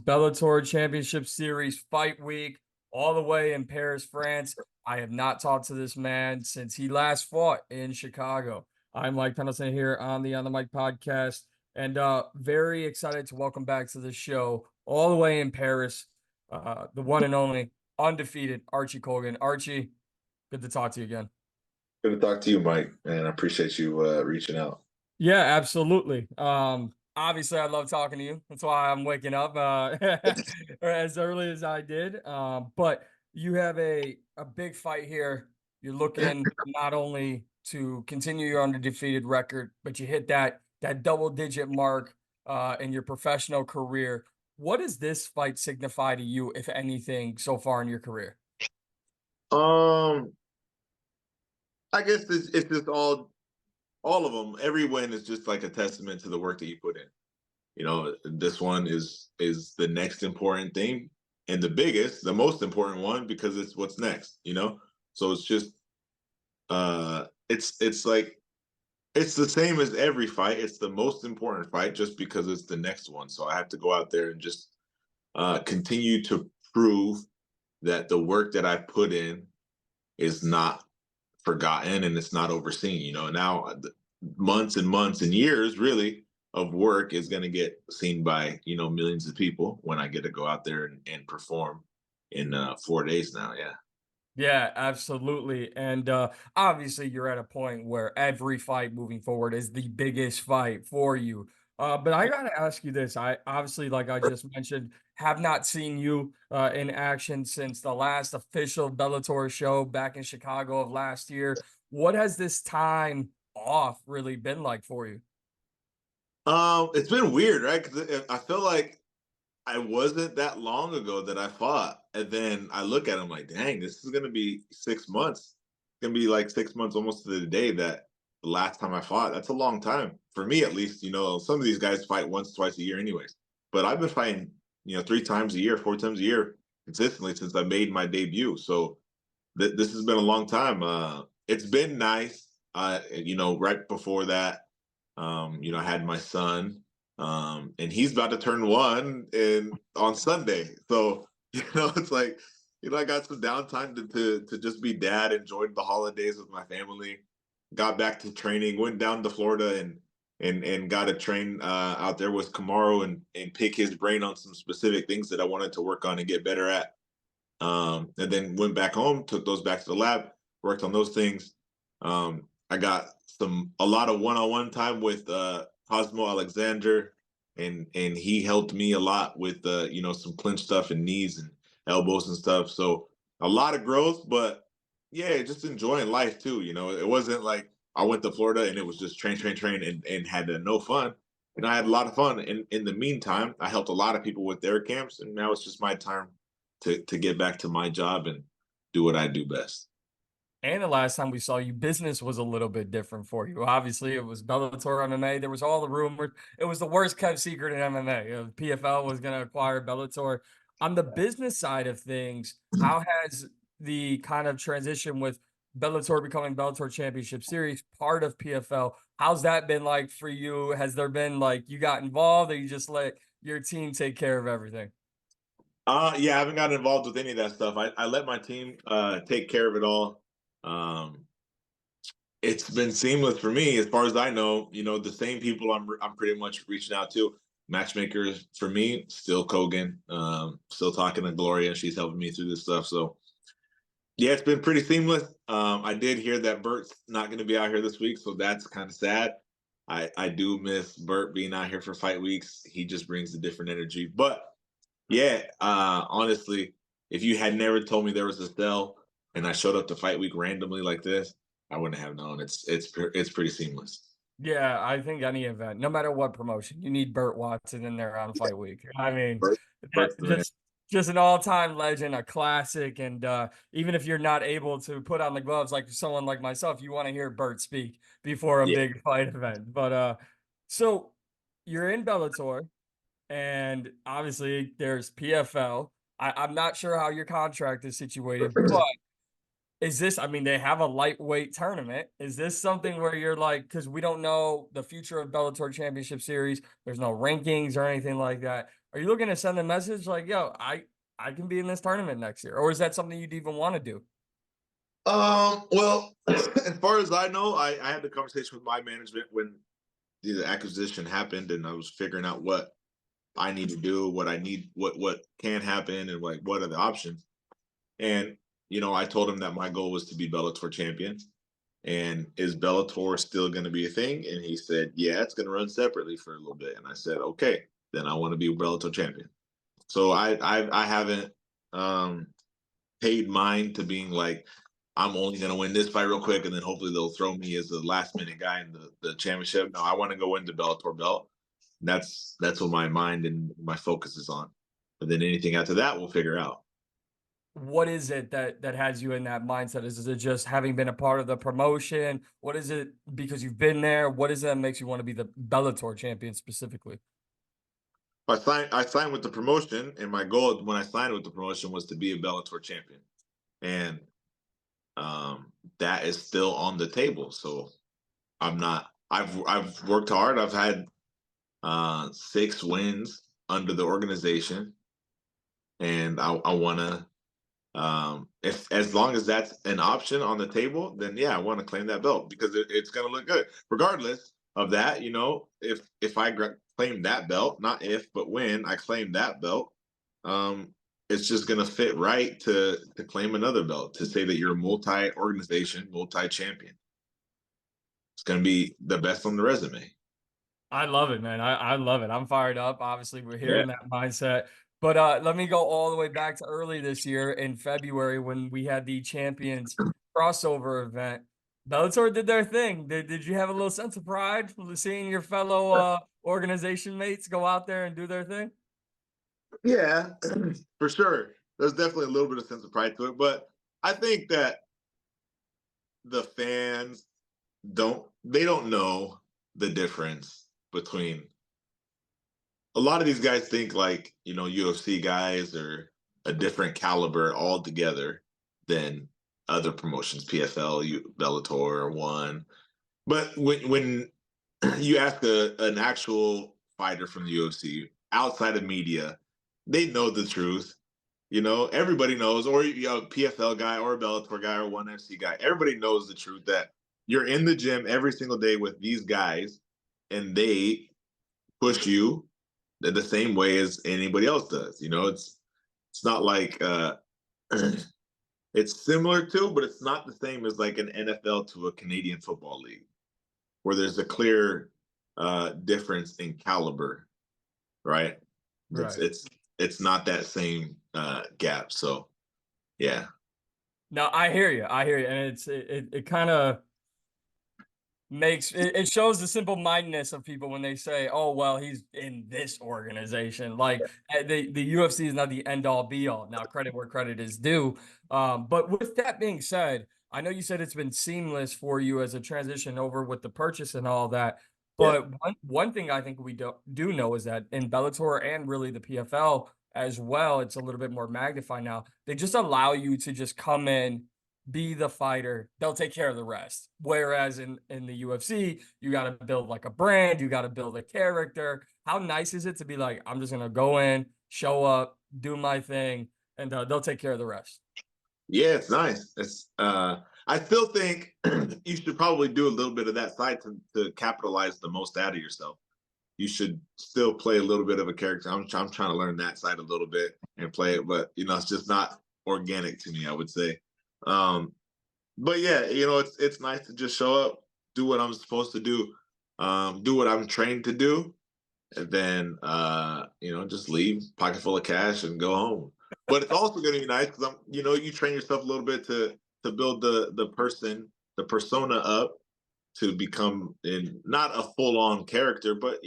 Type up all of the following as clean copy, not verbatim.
Bellator Championship Series fight week, all the way in Paris, France. I have not talked to this man since he last fought in Chicago. I'm Mike Pendleton here on the Mic podcast, and very excited to welcome back to the show, all the way in Paris, the one and only undefeated Archie Colgan. Archie, good to talk to you again. Good to talk to you, Mike, and I appreciate you reaching out. Yeah, absolutely. Obviously, I love talking to you. That's why I'm waking up as early as I did. But you have a big fight here. You're looking not only to continue your undefeated record, but you hit that double digit mark in your professional career. What does this fight signify to you, if anything, so far in your career? Um, I guess it's just all of them. Every win is just like a testament to the work that you put in. You know, this one is the next important thing and the most important one because it's what's next, you know? So it's just it's like it's the same as every fight. It's the most important fight just because it's the next one. So I have to go out there and just continue to prove that the work that I put in is not forgotten and it's not overseen. You know, now months and months and years really of work is going to get seen by, you know, millions of people when I get to go out there and perform in 4 days now. Yeah. Yeah, absolutely. And obviously, you're at a point where every fight moving forward is the biggest fight for you. But I got to ask you this. I obviously, like I just mentioned, have not seen you in action since the last official Bellator show back in Chicago of last year. What has this time off really been like for you? It's been weird, right? Because I feel like I wasn't that long ago that I fought. And then I look at him like, dang, this is going to be 6 months. It's going to be like 6 months almost to the day that the last time I fought. That's a long time for me, at least. You know, some of these guys fight once, twice a year, anyways. But I've been fighting, you know, 3 times a year, 4 times a year consistently since I made my debut. So this has been a long time. It's been nice. You know, right before that, you know, I had my son. And he's about to turn 1 on Sunday. So, you know, it's like, you know, I got some downtime to just be dad, enjoyed the holidays with my family, got back to training, went down to Florida and got to train out there with Kamaru and pick his brain on some specific things that I wanted to work on and get better at. And then went back home, took those back to the lab, worked on those things. I got a lot of one-on-one time with Cosmo Alexander, and he helped me a lot with you know, some clinch stuff and knees and elbows and stuff. So a lot of growth, but yeah, just enjoying life too. You know, it wasn't like I went to Florida and it was just train, and had no fun. And I had a lot of fun. And in the meantime, I helped a lot of people with their camps, and now it's just my time to get back to my job and do what I do best. And the last time we saw you, business was a little bit different for you. Obviously, it was Bellator MMA. There was all the rumors. It was the worst kept secret in MMA. PFL was going to acquire Bellator. On the business side of things, how has the kind of transition with Bellator becoming Bellator Championship Series part of PFL? How's that been like for you? Has there been like you got involved, or you just let your team take care of everything? Yeah, I haven't gotten involved with any of that stuff. I let my team take care of it all. Um, it's been seamless for me, as far as I know. You know, the same people I'm pretty much reaching out to. Matchmakers for me, still Colgan. Still talking to Gloria. She's helping me through this stuff. So yeah, it's been pretty seamless. I did hear that Bert's not going to be out here this week, so that's kind of sad. I do miss Bert being out here for fight weeks. He just brings a different energy. But yeah, honestly, if you had never told me there was a cell and I showed up to fight week randomly like this, I wouldn't have known. It's pretty seamless. Yeah, I think any event, no matter what promotion, you need Burt Watson in there on fight week. I mean, Bert, that Bert's the man. just an all-time legend, a classic. And even if you're not able to put on the gloves like someone like myself, you want to hear Burt speak before a Yeah. big fight event. But so you're in Bellator, and obviously there's PFL. I'm not sure how your contract is situated, but is this, I mean, they have a lightweight tournament. Is this something where you're like, because we don't know the future of Bellator Championship Series, there's no rankings or anything like that. Are you looking to send a message like, yo, I can be in this tournament next year? Or is that something you'd even want to do? Well, as far as I know, I had the conversation with my management when the acquisition happened, and I was figuring out what I need to do, what I need, what can happen, and like what are the options. And I told him that my goal was to be Bellator champion. And is Bellator still going to be a thing? And he said, yeah, it's going to run separately for a little bit. And I said, okay, then I want to be Bellator champion. So I haven't um, paid mind to being like, I'm only going to win this fight real quick, and then hopefully they'll throw me as the last minute guy in the championship. No, I want to go into Bellator belt. That's what my mind and my focus is on. But then anything after that, we'll figure out. What is it that has you in that mindset? Is it just having been a part of the promotion? What is it because you've been there? What is it that makes you want to be the Bellator champion specifically? I signed with the promotion, and my goal when I signed with the promotion was to be a Bellator champion, and that is still on the table. So I'm not. I've worked hard. I've had 6 wins under the organization, and I want to. If as long as that's an option on the table, then yeah, I want to claim that belt because it's going to look good, regardless of that. If I claim that belt, not if, but when I claim that belt, um, it's just going to fit right to claim another belt to say that you're a multi-organization, multi-champion. It's going to be the best on the resume. I love it, man. I love it. I'm fired up. Obviously, we're here Yeah. in that mindset. But let me go all the way back to early this year in February when we had the champions crossover event. Bellator did their thing. Did you have a little sense of pride seeing your fellow organization mates go out there and do their thing? Yeah, for sure. There's definitely a little bit of sense of pride to it, but I think that the fans don't know the difference between a lot of these guys think like, UFC guys are a different caliber altogether than other promotions, PFL, Bellator, One. But when you ask an actual fighter from the UFC outside of media, they know the truth. Everybody knows, or a PFL guy, or a Bellator guy, or One FC guy. Everybody knows the truth that you're in the gym every single day with these guys, and they push you the same way as anybody else does. It's not like it's similar to, but it's not the same as like an NFL to a Canadian football league, where there's a clear difference in caliber, right? It's Right. it's it's not that same gap. So yeah, No, I hear you. I hear you. And it kind of it shows the simple mindedness of people when they say, "Oh, well, he's in this organization." Like the UFC is not the end all be all. Now, credit where credit is due. But with that being said, I know you said it's been seamless for you as a transition over with the purchase and all that. yeah, But one thing I think we do know is that in Bellator and really the PFL as well, it's a little bit more magnified now. They just allow you to just come in, be the fighter, they'll take care of the rest. Whereas in the UFC, you got to build like a brand, you got to build a character. How nice is it to be like, I'm just gonna go in, show up, do my thing, and they'll take care of the rest. yeah, it's nice. I still think you should probably do a little bit of that side to capitalize the most out of yourself. You should still play a little bit of a character. I'm trying to learn that side a little bit and play it, but it's just not organic to me, I would say. Um, but yeah, it's nice to just show up, do what I'm supposed to do what I'm trained to do, and then just leave pocket full of cash and go home. But it's also going to be nice because you train yourself a little bit to build the persona up to become in not a full on character, but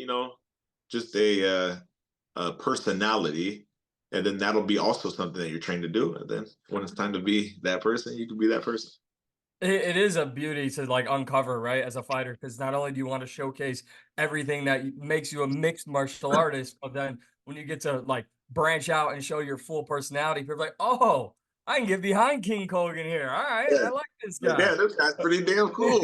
just a personality, and then that'll be also something that you're trained to do. And then when it's time to be that person, you can be that person. It is a beauty to like uncover, right, as a fighter, because not only do you want to showcase everything that makes you a mixed martial artist, but then when you get to like branch out and show your full personality, people are like, oh, I can get behind King Colgan here. All right, Yeah, I like this like, guy. damn, this guy's pretty damn cool.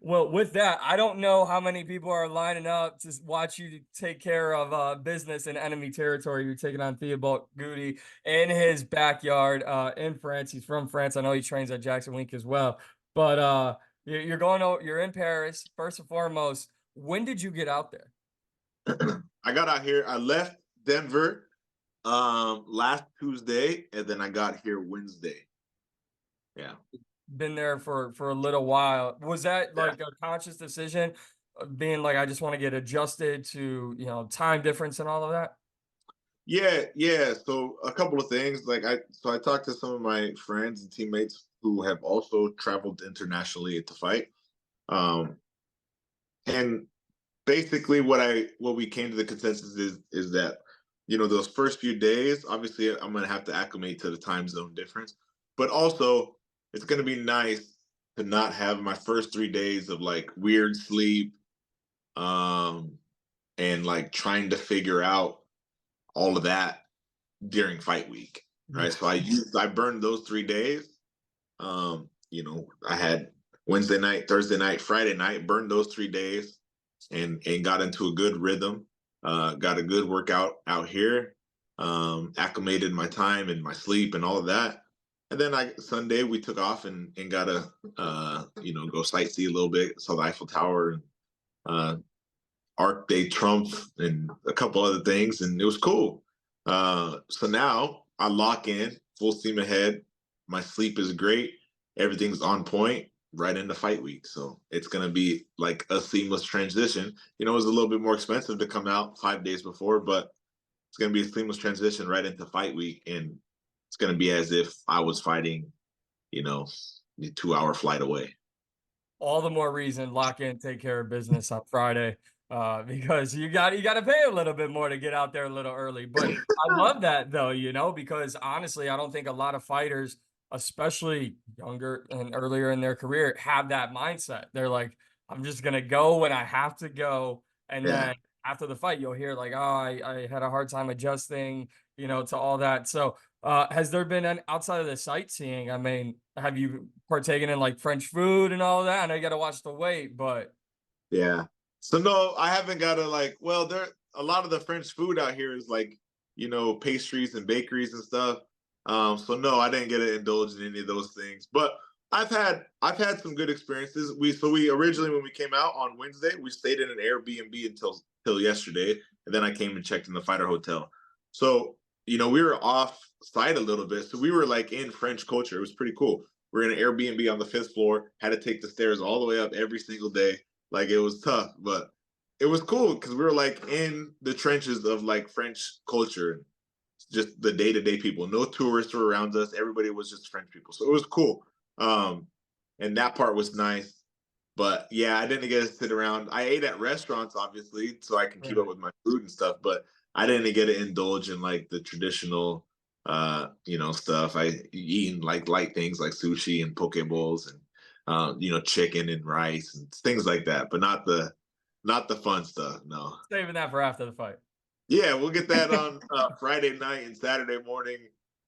Well, with that, I don't know how many people are lining up to watch you take care of business in enemy territory. You're taking on Theobald Goody in his backyard in France. He's from France. I know he trains at Jackson Wink as well. But you're going over, you're in Paris. First and foremost, when did you get out there? I got out here. I left Denver last Tuesday, and then I got here Wednesday. Yeah. Been there for a little while. Was that Yeah. like a conscious decision, being like I just want to get adjusted to, time difference and all of that? Yeah, yeah. So a couple of things. I talked to some of my friends and teammates who have also traveled internationally to fight. Um, and basically what we came to the consensus is that, those first few days, obviously I'm gonna have to acclimate to the time zone difference. But also it's gonna be nice to not have my first 3 days of like weird sleep, um, and like trying to figure out all of that during fight week, right? Yeah. So I burned those 3 days. I had Wednesday night, Thursday night, Friday night, burned those 3 days, and got into a good rhythm. Got a good workout out here. Acclimated my time and my sleep and all of that. And then Sunday we took off and got to go sightsee a little bit. Saw the Eiffel Tower and uh, Arc de Trump and a couple other things, and it was cool. So now I lock in, full steam ahead. My sleep is great. Everything's on point right into fight week. So it's going to be like a seamless transition. It was a little bit more expensive to come out 5 days before, but it's going to be a seamless transition right into fight week. And it's going to be as if I was fighting, you know, a 2 hour flight away. All the more reason lock in, take care of business on Friday, because you got to pay a little bit more to get out there a little early. But I love that though, because honestly, I don't think a lot of fighters, especially younger and earlier in their career, have that mindset. They're like, I'm just gonna go when I have to go, and Yeah. then after the fight, you'll hear like, oh, I had a hard time adjusting, to all that. So has there been an outside of the sightseeing? I mean, have you partaken in like French food and all of that? I know you got to watch the weight, but Yeah. So no, I haven't got to like. Well, there a lot of the French food out here is like pastries and bakeries and stuff. So no, I didn't get to indulge in any of those things. But I've had some good experiences. We originally when we came out on Wednesday, we stayed in an Airbnb until yesterday, and then I came and checked in the fighter hotel. So we were off site a little bit, so we were like in French culture. It was pretty cool. We're in an Airbnb on the 5th floor. Had to take the stairs all the way up every single day. Like it was tough, but it was cool because we were like in the trenches of like French culture and just the day-to-day people. No tourists were around us. Everybody was just French people. So it was cool. And that part was nice. But yeah, I didn't get to sit around. I ate at restaurants, obviously, so I can keep up right. with my food and stuff, but I didn't get to indulge in like the traditional stuff. I eating like light things like sushi and poke bowls and chicken and rice and things like that, but not the fun stuff. No. Saving that for after the fight. Yeah, we'll get that on Friday night and Saturday morning,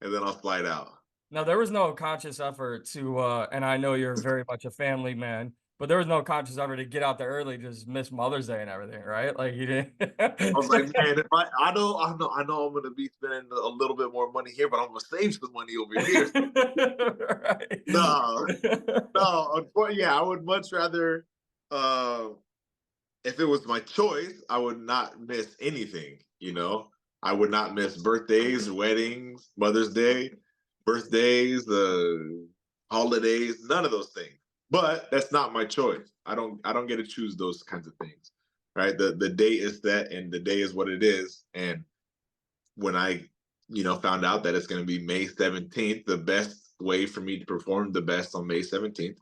and then I'll slide out. Now there was no conscious effort to, and I know you're very much a family man, but there was no conscious effort to get out there early, just miss Mother's Day and everything, right? Like you didn't. I was like, man, if I know I'm gonna be spending a little bit more money here, but I'm gonna save some money over here. No, Right. no, unfortunately, yeah, I would much rather. Uh, if it was my choice, I would not miss anything. I would not miss birthdays, weddings, Mother's Day, birthdays, holidays, none of those things. But that's not my choice. I don't get to choose those kinds of things. Right? The date is set and the day is what it is. And when I, found out that it's going to be May 17th, the best way for me to perform the best on May 17th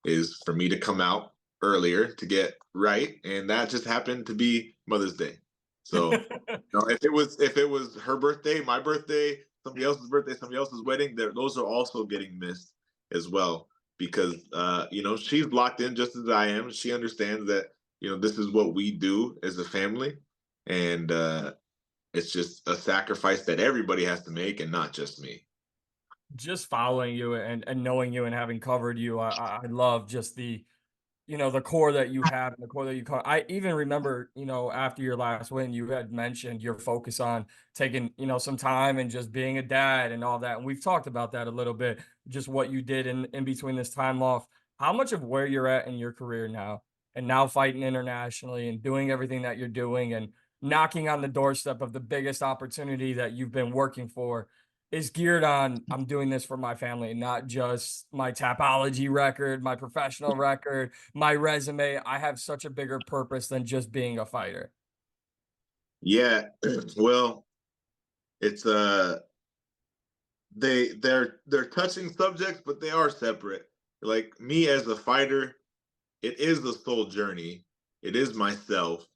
is for me to come out earlier to get right. And that just happened to be Mother's Day. So, if it was her birthday, my birthday, somebody else's birthday, somebody else's wedding, those are also getting missed as well because she's locked in just as I am. She understands that this is what we do as a family, and it's just a sacrifice that everybody has to make and not just me. Just following you and knowing you and having covered you, I love just the core that you have and the core that you call. I even remember, after your last win, you had mentioned your focus on taking, some time and just being a dad and all that. And we've talked about that a little bit, just what you did in between this time off. How much of where you're at in your career now and now fighting internationally and doing everything that you're doing and knocking on the doorstep of the biggest opportunity that you've been working for is geared on I'm doing this for my family, not just my tapology record, my professional record, my resume. I have such a bigger purpose than just being a fighter. Yeah, well, it's they're touching subjects, but they are separate. Like me as a fighter, it is the soul journey. It is myself.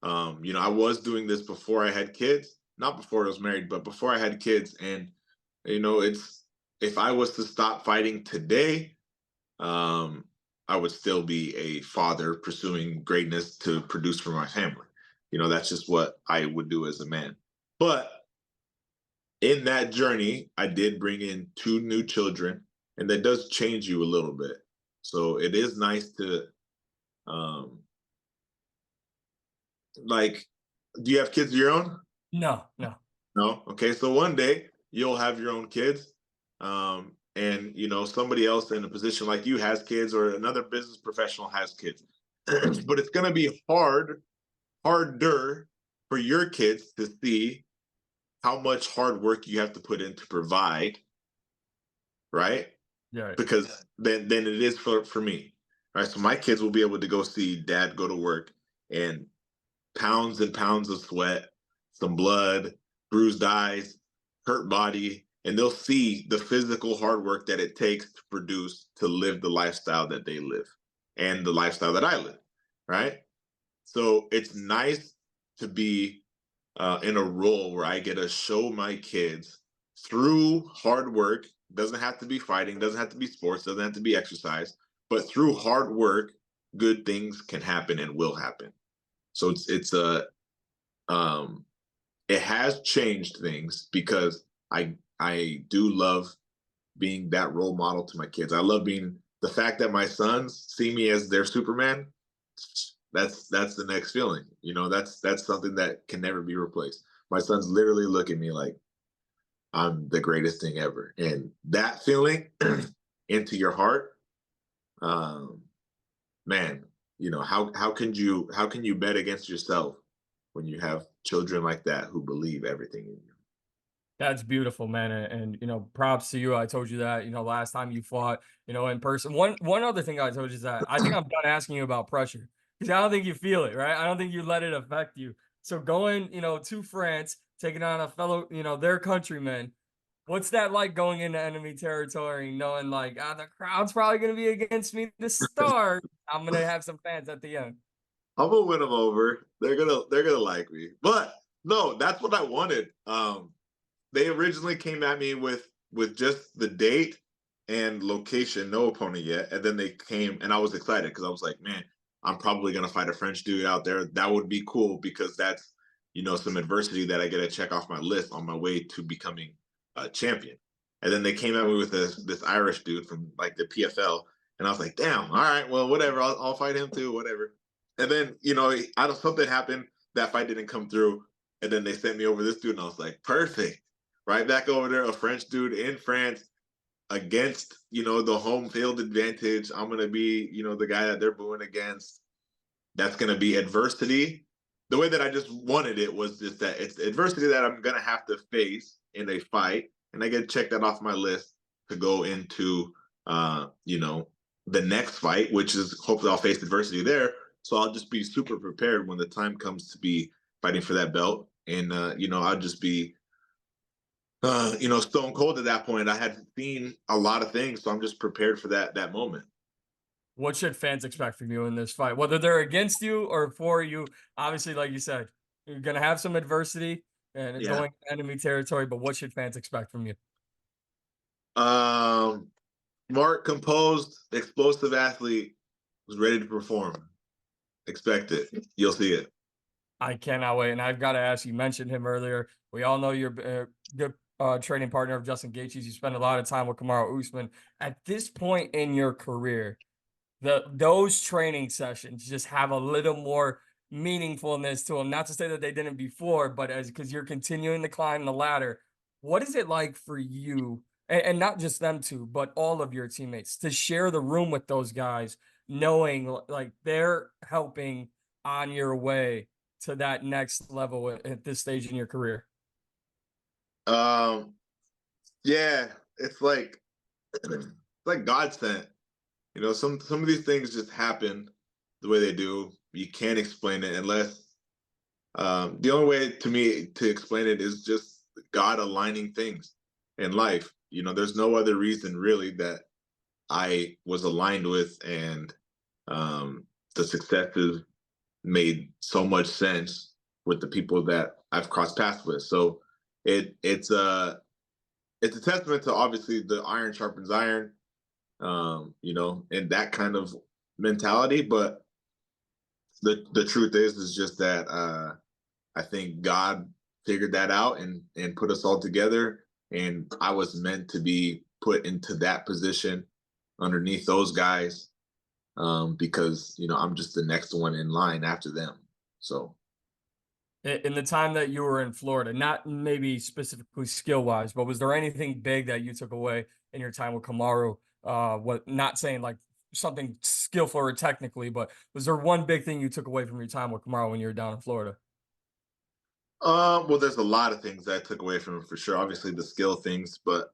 I was doing this before I had kids, not before I was married, but before I had kids. And it's if I was to stop fighting today, um, I would still be a father pursuing greatness to produce for my family. That's just what I would do as a man. But in that journey, I did bring in two new children, and that does change you a little bit. So it is nice to, um, like, do you have kids of your own? No, no. No. Okay. So one day you'll have your own kids, and somebody else in a position like you has kids, or another business professional has kids. But it's going to be harder for your kids to see how much hard work you have to put in to provide, right? Yeah. Because then it is for me, right? So my kids will be able to go see dad go to work, and pounds and pounds of sweat, some blood, bruised eyes, hurt body, and they'll see the physical hard work that it takes to produce to live the lifestyle that they live and the lifestyle that I live, right? So it's nice to be in a role where I get to show my kids through hard work. Doesn't have to be fighting, doesn't have to be sports, doesn't have to be exercise, but through hard work, good things can happen and will happen. So it's a um it has changed things because I do love being that role model to my kids. I love being the fact that my sons see me as their Superman. That's the next feeling. That's something that can never be replaced. My sons literally look at me like I'm the greatest thing ever. And that feeling into your heart, um, man, how can you bet against yourself when you have children like that who believe everything in you? That's beautiful, man. And props to you. I told you that, last time you fought, in person. One other thing I told you is that I think I'm done asking you about pressure because I don't think you feel it, right? I don't think you let it affect you. So going, to France, taking on a fellow, their countrymen, what's that like going into enemy territory, knowing like, the crowd's probably gonna be against me to start. I'm gonna have some fans at the end. I'm gonna win them over. They're gonna like me. But no, that's what I wanted. They originally came at me with just the date and location, no opponent yet, and then they came, and I was excited because I was like, man, I'm probably gonna fight a French dude out there. That would be cool because that's some adversity that I get to check off my list on my way to becoming a champion. And then they came at me with this Irish dude from like the PFL, and I was like, damn, all right, well, whatever, I'll fight him too, whatever. And then I don't something happened, that fight didn't come through, and then they sent me over this dude, and I was like, perfect, right back over there, a French dude in France against the home field advantage. I'm gonna be the guy that they're booing against. That's gonna be adversity. The way that I just wanted it was just that it's adversity that I'm gonna have to face in a fight, and I get to check that off my list to go into the next fight, which is hopefully I'll face adversity there. So I'll just be super prepared when the time comes to be fighting for that belt, and I'll just be stone cold at that point. I had seen a lot of things, so I'm just prepared for that moment. What should fans expect from you in this fight? Whether they're against you or for you, obviously, like you said, you're gonna have some adversity and Yeah. going enemy territory, but what should fans expect from you? Um, Smart, composed, explosive athlete was ready to perform. Expect it. You'll see it. I cannot wait. And I've got to ask, you mentioned him earlier. We all know you're good training partner of Justin Gaethje's. You spend a lot of time with Kamaru Usman. At this point in your career, those training sessions just have a little more meaningfulness to them. Not to say that they didn't before, but as because you're continuing to climb the ladder, what is it like for you, and not just them two, but all of your teammates, to share the room with those guys, knowing like they're helping on your way to that next level at this stage in your career? Um, yeah, it's like it's like God sent. You know, some of these things just happen the way they do. You can't explain it unless the only way to me to explain it is just God aligning things in life. You know, there's no other reason really that I was aligned with, and the successes made so much sense with the people that I've crossed paths with. So it's a testament to obviously the iron sharpens iron, you know, and that kind of mentality. But the truth is just that I think God figured that out and put us all together, and I was meant to be put into that position underneath those guys, because you know I'm just the next one in line after them. So In the time that you were in Florida, not maybe specifically skill wise, but was there anything big that you took away in your time with Kamaru? What, not saying like something skillful or technically, but was there one big thing you took away from your time with Kamaru when you were down in Florida? well, there's a lot of things that I took away from him for sure. Obviously the skill things, but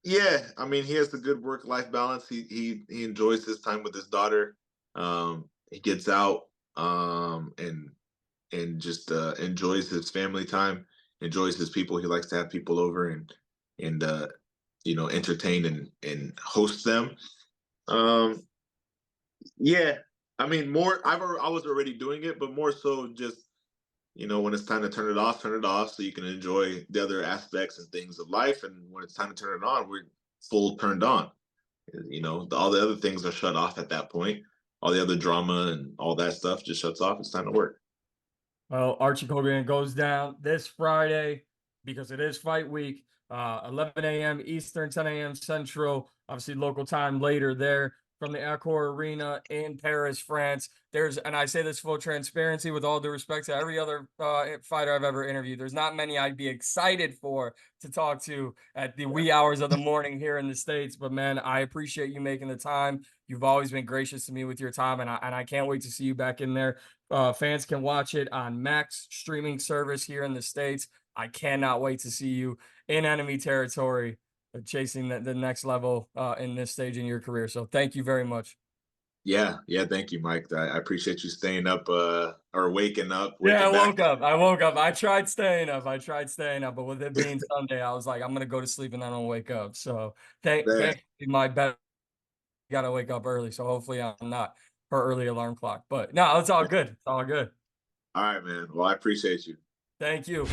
yeah, I mean he has a good work life balance. He enjoys his time with his daughter. He gets out, and just enjoys his family time, enjoys his people. He likes to have people over and you know, entertain and host them. Um, yeah, I mean, more. I was already doing it, but more so just, you know, when it's time to turn it off, so you can enjoy the other aspects and things of life. And when it's time to turn it on, we're full turned on. You know, all the other things are shut off at that point. All the other drama and all that stuff just shuts off. It's time to work. Well, Archie Colgan goes down this Friday because it is fight week, 11 a.m. Eastern, 10 a.m. Central, obviously local time later there from the Accor Arena in Paris, France. And I say this full transparency with all due respect to every other fighter I've ever interviewed. There's not many I'd be excited to talk to at the wee hours of the morning here in the States. But man, I appreciate you making the time. You've always been gracious to me with your time, and I can't wait to see you back in there. Fans can watch it on Max streaming service here in the States. I cannot wait to see you in enemy territory, chasing the next level in this stage in your career. So thank you very much. Yeah, yeah. Thank you, Mike. I appreciate you staying up, or Yeah, waking back up. I woke up. I tried staying up. But with it being Sunday, I was like, I'm gonna go to sleep and then I'll wake up. So Man. thankfully, my bed gotta wake up early. So hopefully, I'm not her early alarm clock. But no, it's all good. It's all good. All right, man. Well, I appreciate you. Thank you.